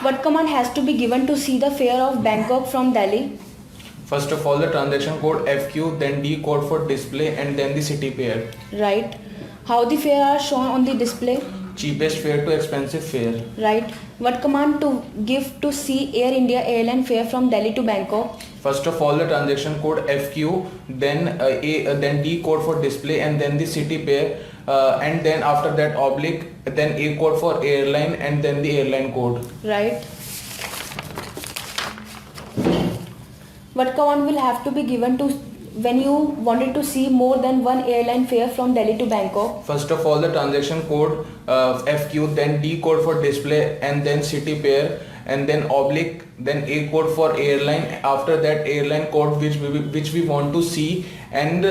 What command has to be given to see the fare of Bangkok from Delhi? First of all, the transaction code FQ, then D code for display, and then the city pair. Right. How the fare are shown on the display? Cheapest fare to expensive fare. Right. What command to give to see Air India airline fare from Delhi to Bangkok? First of all, the transaction code FQ, then D code for display, and then the city pair, and then after that oblique, then A code for airline, and then the airline code. Right. What command will have to be given to when you wanted to see more than one airline fare from Delhi to Bangkok? First of all, the transaction code FQ, then D code for display, and then city pair, and then oblique, then A code for airline. After that, airline code which we want to see, and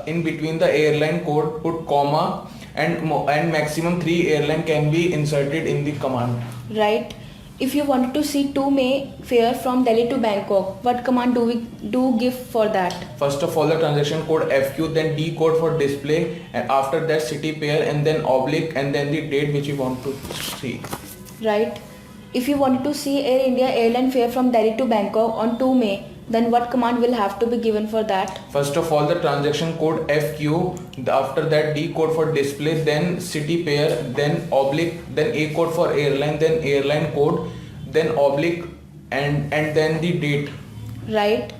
in between the airline code put comma, and maximum 3 airline can be inserted in the command. Right. If you wanted to see 2 May fare from Delhi to Bangkok, what command do we give for that? First of all, the transaction code FQ, then D code for display, and after that city pair, and then oblique, and then the date which you want to see. Right. If you wanted to see Air India airline fare from Delhi to Bangkok on 2 May, then what command will have to be given for that? First of all, the transaction code FQ, after that D code for display, then city pair, then oblique, then A code for airline, then airline code, then oblique, and then the date. Right.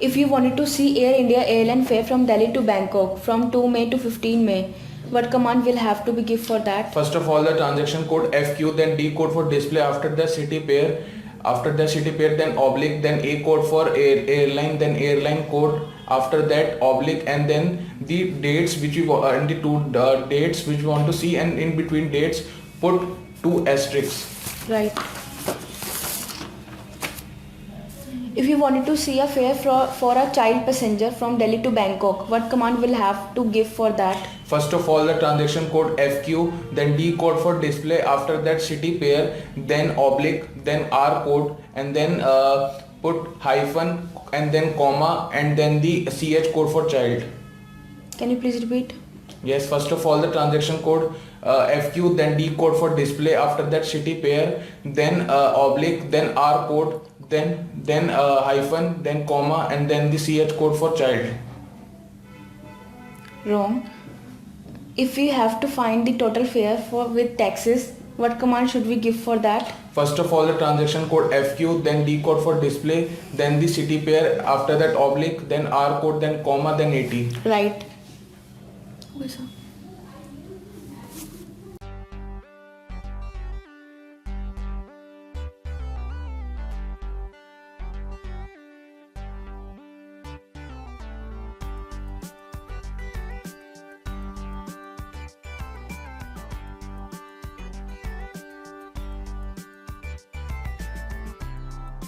If you wanted to see Air India airline fare from Delhi to Bangkok from 2 May to 15 May, what command will have to be given for that? First of all, the transaction code FQ, then D code for display, after the city pair, then oblique, then A code for airline, then airline code, after that oblique, and then the dates which you and the 2 dates which you want to see, and in between dates put 2 asterisks. Right. If you wanted to see a fare for a child passenger from Delhi to Bangkok, what command will have to give for that? First of all, the transaction code FQ, then D code for display, after that city pair, then oblique, then R code, and then put hyphen, and then comma, and then the CH code for child. Can you please repeat? Yes, first of all, the transaction code FQ, then D code for display, after that city pair, then oblique, then R code, then hyphen, then comma, and then the CH code for child. Wrong. If we have to find the total fare with taxes, what command should we give for that? First of all, the transaction code FQ, then D code for display, then the city pair, after that oblique, then R code, then comma, then 80. Right. Okay, sir.